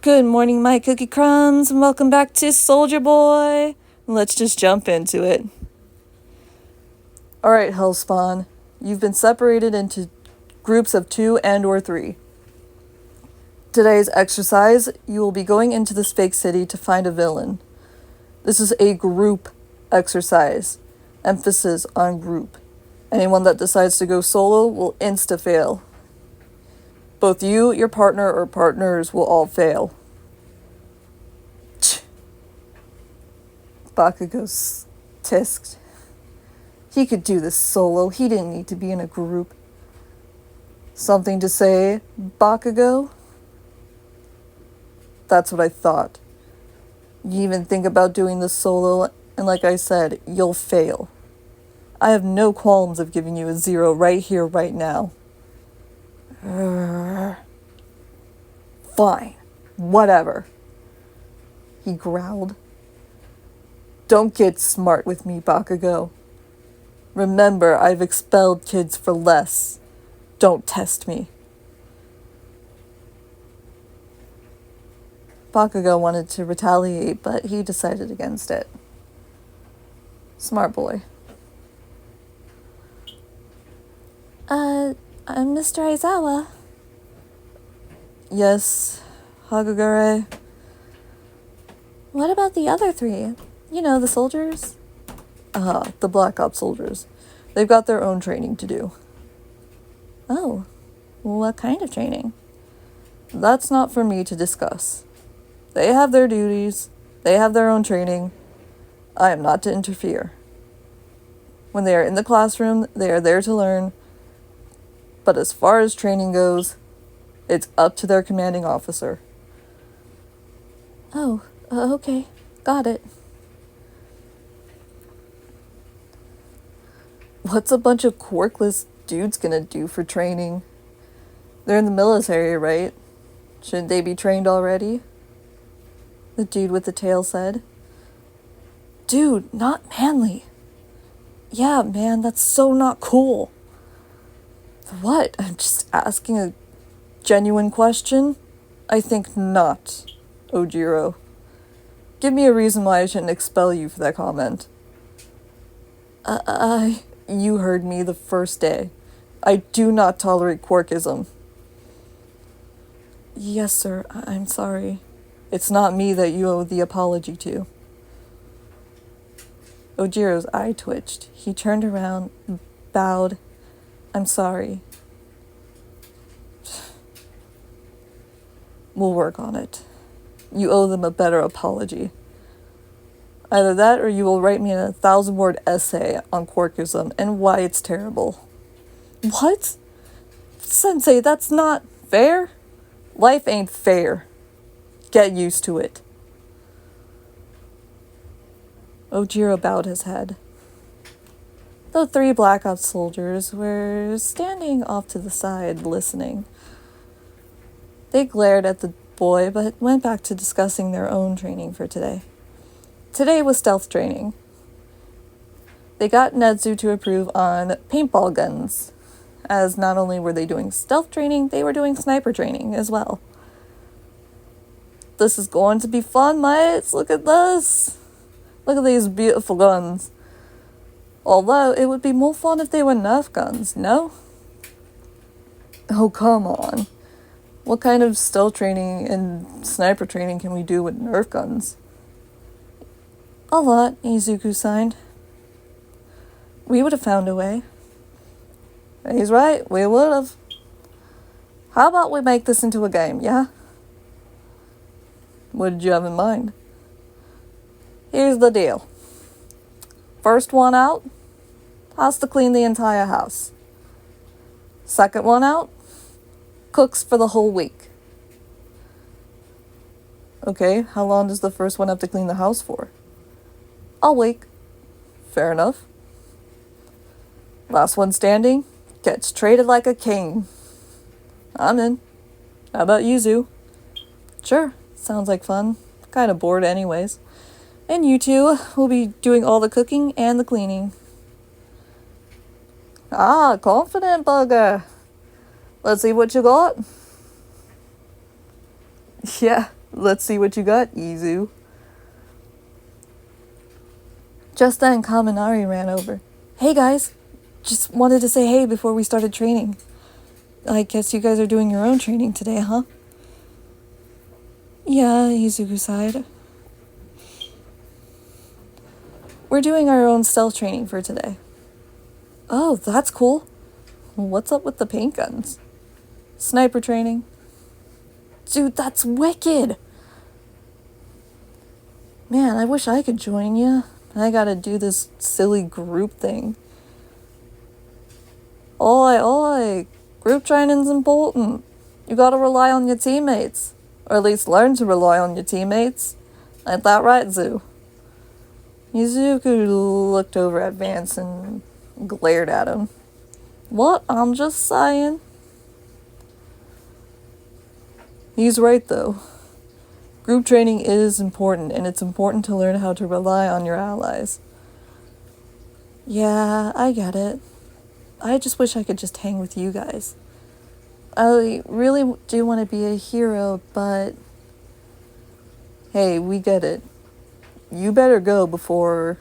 Good morning, my cookie crumbs, and welcome back to Soldier Boy. Let's just jump into it. Alright, Hellspawn. You've been separated into groups of 2 and or 3. Today's exercise, you will be going into this fake city to find a villain. This is a group exercise. Emphasis on group. Anyone that decides to go solo will insta-fail. Both you, your partner, or partners will all fail. Bakugo's tisked. He could do this solo. He didn't need to be in a group. Something to say, Bakugo? That's what I thought. You even think about doing this solo, and like I said, you'll fail. I have no qualms of giving you a 0 right here, right now. Fine. Whatever. He growled. Don't get smart with me, Bakugo. Remember, I've expelled kids for less. Don't test me. Bakugo wanted to retaliate, but he decided against it. Smart boy. I'm Mr. Aizawa. Yes, Hagugare. What about the other 3? You know, the soldiers? The Black Ops soldiers. They've got their own training to do. Oh, what kind of training? That's not for me to discuss. They have their duties. They have their own training. I am not to interfere. When they are in the classroom, they are there to learn. But as far as training goes, it's up to their commanding officer. Oh, okay. Got it. What's a bunch of quirkless dudes gonna do for training? They're in the military, right? Shouldn't they be trained already? The dude with the tail said. Dude, not manly. Yeah, man, that's so not cool. What? I'm just asking a genuine question? I think not, Ojiro. Give me a reason why I shouldn't expel you for that comment. You heard me the first day. I do not tolerate quirkism. Yes, sir. I'm sorry. It's not me that you owe the apology to. Ojiro's eye twitched. He turned around, bowed. I'm sorry. We'll work on it. You owe them a better apology. Either that or you will write me a 1,000-word essay on quirkism and why it's terrible. What? Sensei, that's not fair. Life ain't fair. Get used to it. Ojiro bowed his head. The 3 Black Ops soldiers were standing off to the side, listening. They glared at the boy, but went back to discussing their own training for today. Today was stealth training. They got Netsu to approve on paintball guns, as not only were they doing stealth training, they were doing sniper training as well. This is going to be fun, mates. Look at this. Look at these beautiful guns. Although, it would be more fun if they were Nerf guns, no? Oh, come on. What kind of stealth training and sniper training can we do with Nerf guns? A lot, Izuku signed. We would have found a way. He's right, we would have. How about we make this into a game, yeah? What did you have in mind? Here's the deal. First one out has to clean the entire house. Second one out cooks for the whole week. Okay, how long does the first one have to clean the house for? A week. Fair enough. Last one standing gets treated like a king. I'm in. How about you, Zoo? Sure, sounds like fun. Kinda bored anyways. And you two will be doing all the cooking and the cleaning. Ah, confident bugger. Let's see what you got. Yeah, Let's see what you got, Izu. Just then, Kaminari ran over. Hey guys, just wanted to say hey before we started training. I guess you guys are doing your own training today, huh? Yeah, Izuku sighed. We're doing our own stealth training for today. Oh, that's cool. What's up with the paint guns? Sniper training. Dude, that's wicked! Man, I wish I could join you. I gotta do this silly group thing. Oi, oi! Group training's important. You gotta rely on your teammates. Or at least learn to rely on your teammates. Ain't that right, Zoo? Izuku looked over at Vance and glared at him. What? I'm just saying. He's right, though. Group training is important, and it's important to learn how to rely on your allies. Yeah, I get it. I just wish I could just hang with you guys. I really do want to be a hero, but... Hey, we get it. You better go before...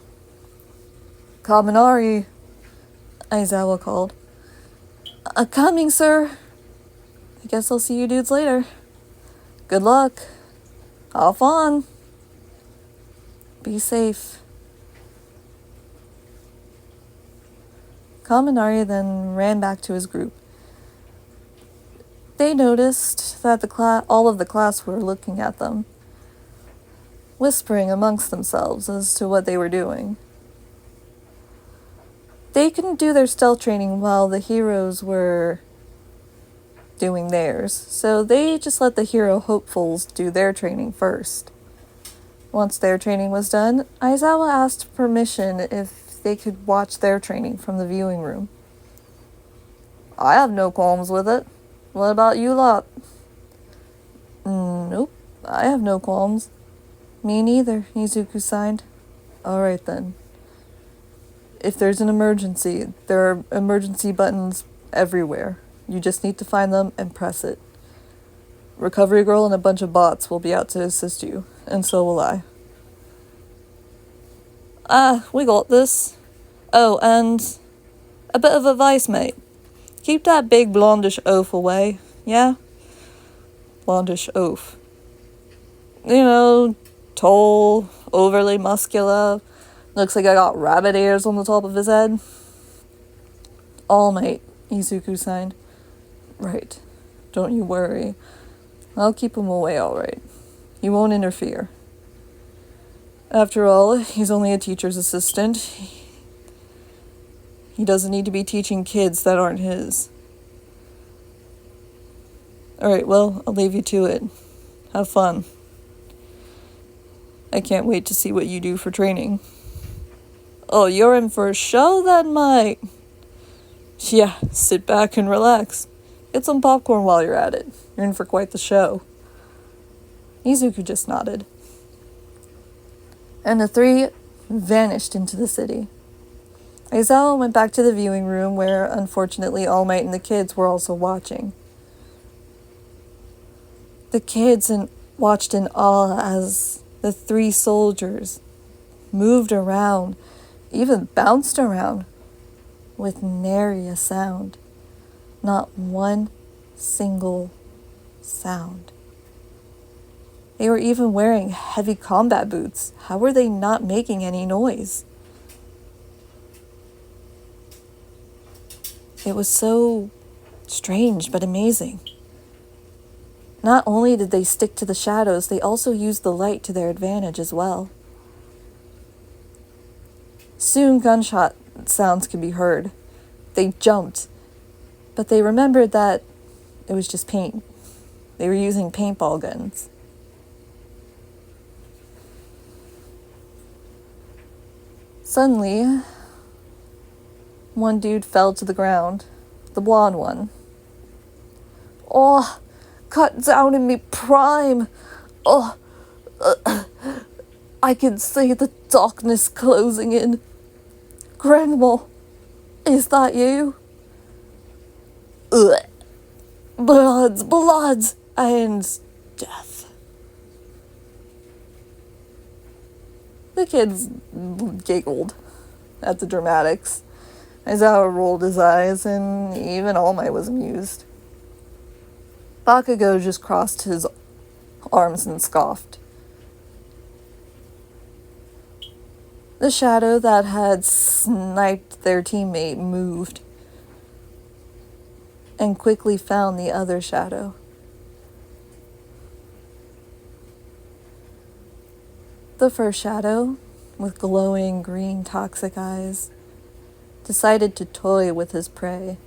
Kaminari, Aizawa called. Coming, sir. I guess I'll see you dudes later. Good luck. Have fun. Be safe. Kaminari then ran back to his group. They noticed that all of the class were looking at them, whispering amongst themselves as to what they were doing. They couldn't do their stealth training while the heroes were doing theirs, so they just let the hero hopefuls do their training first. Once their training was done, Aizawa asked permission if they could watch their training from the viewing room. I have no qualms with it. What about you lot? Nope, I have no qualms. Me neither, Izuku sighed. Alright then. If there's an emergency, there are emergency buttons everywhere. You just need to find them and press it. Recovery Girl and a bunch of bots will be out to assist you, and so will I. We got this. Oh, and a bit of advice, mate. Keep that big blondish oaf away, yeah? Blondish oaf. You know, tall, overly muscular, looks like I got rabbit ears on the top of his head. All mate, Izuku signed. Right, don't you worry. I'll keep him away alright. He won't interfere. After all, he's only a teacher's assistant. He doesn't need to be teaching kids that aren't his. Alright, well, I'll leave you to it. Have fun. I can't wait to see what you do for training. Oh, you're in for a show then, mate? Yeah, sit back and relax. Get some popcorn while you're at it. You're in for quite the show. Izuku just nodded. And the three vanished into the city. Aizawa went back to the viewing room where, unfortunately, All Might and the kids were also watching. The kids watched in awe as the three soldiers moved around, even bounced around, with nary a sound. Not one single sound. They were even wearing heavy combat boots. How were they not making any noise? It was so strange but amazing. Not only did they stick to the shadows, they also used the light to their advantage as well. Soon gunshot sounds could be heard. They jumped, but they remembered that it was just paint. They were using paintball guns. Suddenly, one dude fell to the ground. The blonde one. Oh, cut down in me prime. Oh, I can see the darkness closing in. Grandma, is that you? Bloods, and death. The kids giggled at the dramatics. Aizawa rolled his eyes, and even All Might was amused. Bakugo just crossed his arms and scoffed. The shadow that had sniped their teammate moved and quickly found the other shadow. The first shadow, with glowing green toxic eyes, decided to toy with his prey.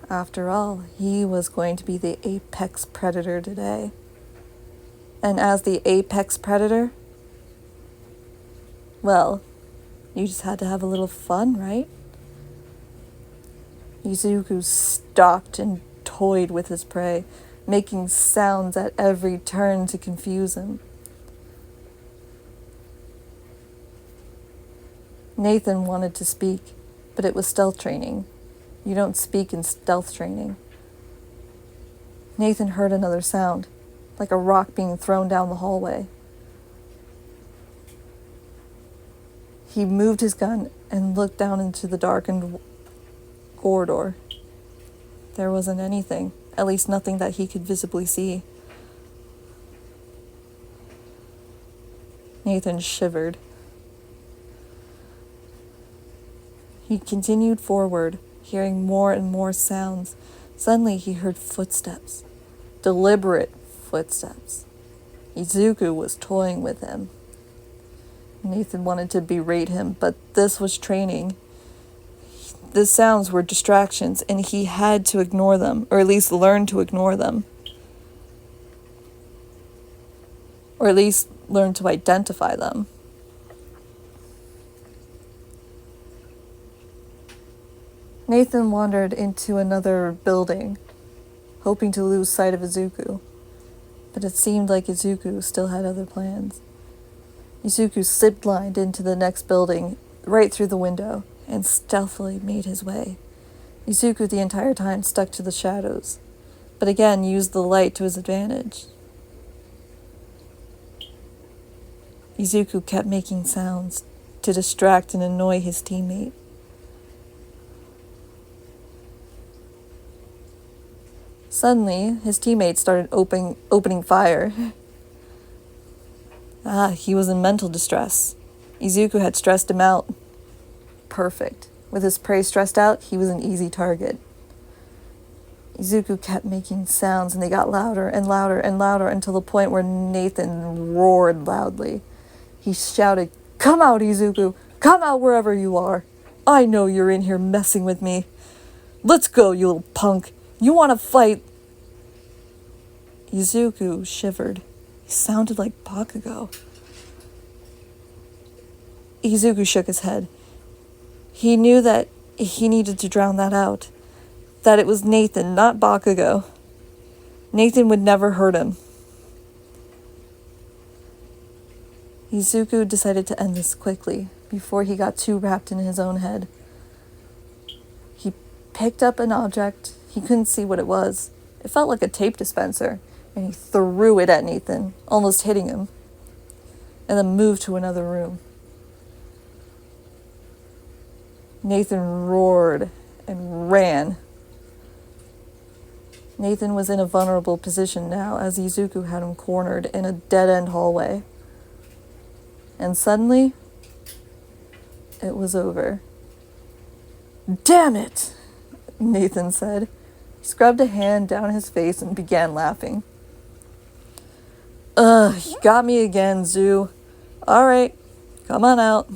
After all, he was going to be the apex predator today. And as the apex predator, well, you just had to have a little fun, right? Izuku stalked and toyed with his prey, making sounds at every turn to confuse him. Nathan wanted to speak, but it was stealth training. You don't speak in stealth training. Nathan heard another sound, like a rock being thrown down the hallway. He moved his gun and looked down into the darkened corridor. There wasn't anything, at least nothing that he could visibly see. Nathan shivered. He continued forward, hearing more and more sounds. Suddenly he heard footsteps. Deliberate footsteps. Izuku was toying with him. Nathan wanted to berate him, but this was training. The sounds were distractions, and he had to ignore them, or at least learn to ignore them. Or at least learn to identify them. Nathan wandered into another building, hoping to lose sight of Izuku, but it seemed like Izuku still had other plans. Izuku ziplined into the next building, right through the window, and stealthily made his way. Izuku the entire time stuck to the shadows, but again used the light to his advantage. Izuku kept making sounds to distract and annoy his teammate. Suddenly, his teammates started opening fire. He was in mental distress. Izuku had stressed him out. Perfect. With his prey stressed out, he was an easy target. Izuku kept making sounds, and they got louder and louder and louder until the point where Nathan roared loudly. He shouted, "Come out, Izuku! Come out wherever you are! I know you're in here messing with me. Let's go, you little punk! You want to fight?" Izuku shivered. He sounded like Bakugo. Izuku shook his head. He knew that he needed to drown that out. That it was Nathan, not Bakugo. Nathan would never hurt him. Izuku decided to end this quickly, before he got too wrapped in his own head. He picked up an object. He couldn't see what it was. It felt like a tape dispenser, and he threw it at Nathan, almost hitting him, and then moved to another room. Nathan roared and ran. Nathan was in a vulnerable position now, as Izuku had him cornered in a dead-end hallway. And suddenly, it was over. "Damn it!" Nathan said. He scrubbed a hand down his face and began laughing. You got me again, Zu. All right, come on out."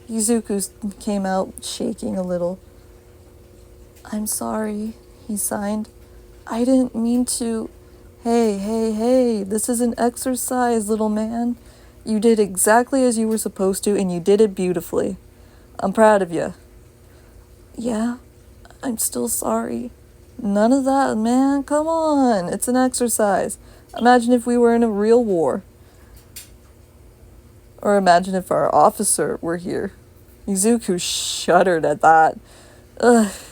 Izuku came out, shaking a little. "I'm sorry," he signed. "I didn't mean to." Hey, this is an exercise, little man. You did exactly as you were supposed to, and you did it beautifully. I'm proud of you." "Yeah, I'm still sorry." "None of that, man. Come on. It's an exercise. Imagine if we were in a real war. Or imagine if our officer were here." Izuku shuddered at that.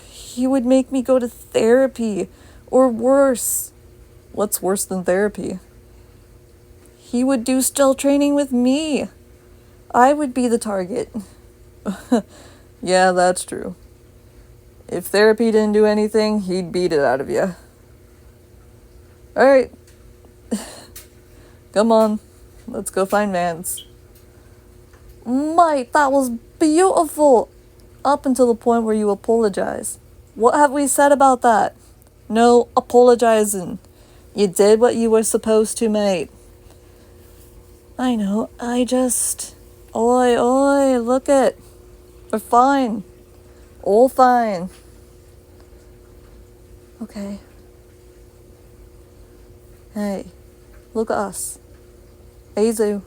He would make me go to therapy. Or worse. What's worse than therapy? he would do stealth training with me. I would be the target. Yeah, that's true. If therapy didn't do anything, he'd beat it out of you. Alright. Come on. Let's go find Vance. Mate, that was beautiful. Up until the point where you apologize. What have we said about that? No apologizing. You did what you were supposed to, mate. I know, Oi, look it. We're fine. All fine. Okay. Hey, look at us. Azu,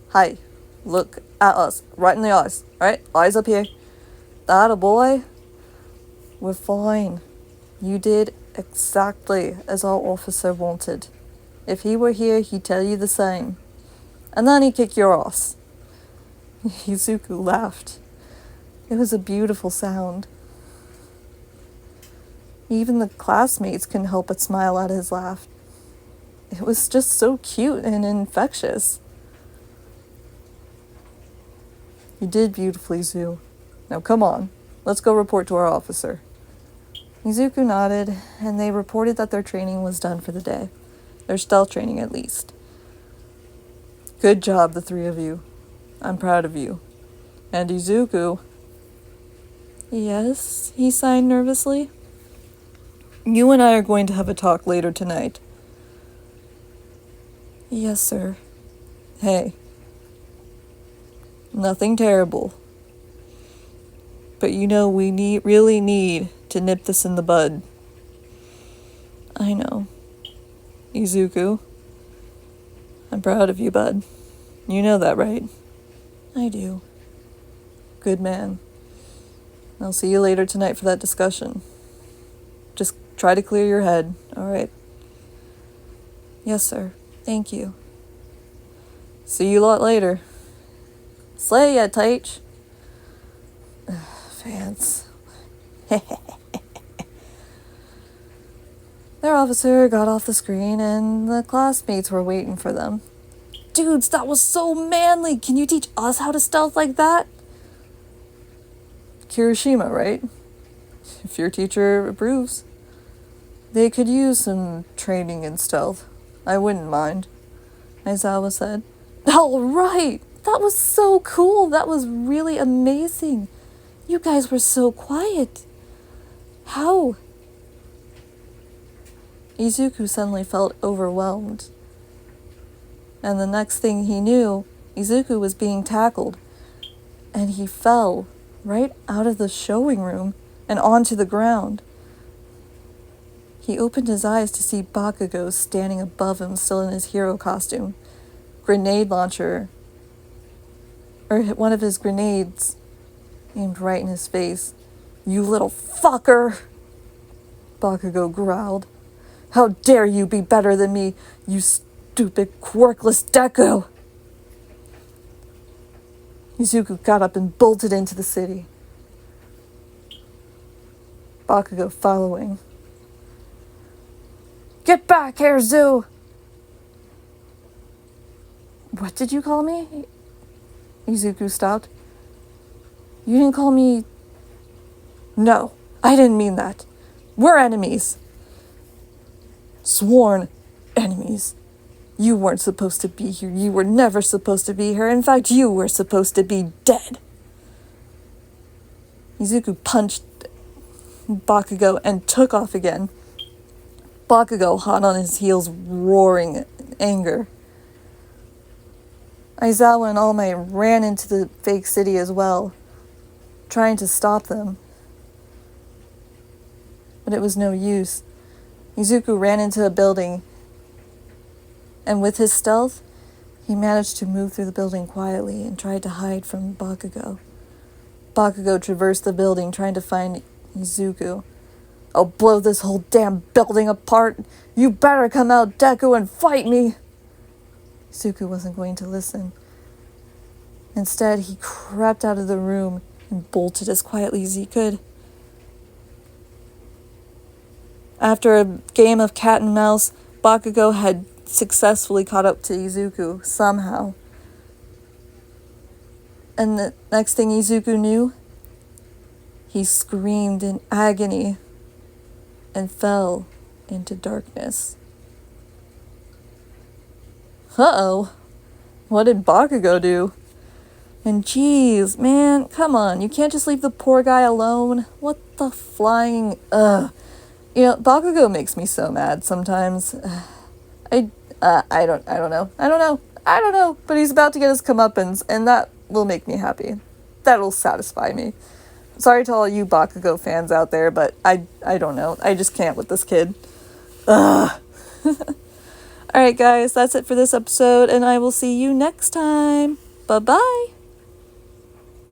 hi. Look at us. Right in the eyes. Alright? Eyes up here. That a boy. We're fine. You did exactly as our officer wanted. If he were here, he'd tell you the same. And then he'd kick your ass. Izuku laughed. It was a beautiful sound. Even the classmates couldn't help but smile at his laugh. It was just so cute and infectious. You did beautifully, Zu. Now come on, let's go report to our officer. Izuku nodded, and they reported that their training was done for the day. Their stealth training, at least. Good job, the three of you. I'm proud of you. And Izuku... Yes, he sighed nervously. You and I are going to have a talk later tonight. Yes, sir. Hey. Nothing terrible. But you know, we really need to nip this in the bud. I know. Izuku. I'm proud of you, bud. You know that, right? I do. Good man. I'll see you later tonight for that discussion. Just try to clear your head, alright? Yes, sir. Thank you. See you a lot later. Slay ya, Teich. Vance. Their officer got off the screen and the classmates were waiting for them. Dudes, that was so manly! Can you teach us how to stealth like that? Kirishima, right? If your teacher approves. They could use some training in stealth. I wouldn't mind, Aizawa said. All right! That was so cool! That was really amazing! You guys were so quiet. How? Izuku suddenly felt overwhelmed. And the next thing he knew, Izuku was being tackled. And he fell right out of the showing room and onto the ground. He opened his eyes to see Bakugo standing above him, still in his hero costume. Grenade launcher, or one of his grenades, aimed right in his face. You little fucker! Bakugo growled. How dare you be better than me, you stupid, quirkless Deku! Izuku got up and bolted into the city. Bakugo following. Get back here, Zu! What did you call me? Izuku stopped. You didn't call me... No, I didn't mean that. We're enemies. Sworn enemies. You weren't supposed to be here. You were never supposed to be here. In fact, you were supposed to be dead. Izuku punched Bakugo and took off again. Bakugo, hot on his heels, roaring in anger. Aizawa and All Might ran into the fake city as well, trying to stop them. But it was no use. Izuku ran into a building, and with his stealth, he managed to move through the building quietly and tried to hide from Bakugo. Bakugo traversed the building, trying to find Izuku. I'll blow this whole damn building apart. You better come out, Deku, and fight me. Izuku wasn't going to listen. Instead, he crept out of the room and bolted as quietly as he could. After a game of cat and mouse, Bakugo had successfully caught up to Izuku somehow. And the next thing Izuku knew, he screamed in agony and fell into darkness. Uh-oh. What did Bakugo do? And geez, man, come on. You can't just leave the poor guy alone. What the flying... Ugh. You know, Bakugo makes me so mad sometimes. I don't know. But he's about to get his comeuppance, and that will make me happy. That'll satisfy me. Sorry to all you Bakugo fans out there, but I don't know. I just can't with this kid. Ugh. Alright guys, that's it for this episode, and I will see you next time. Bye-bye.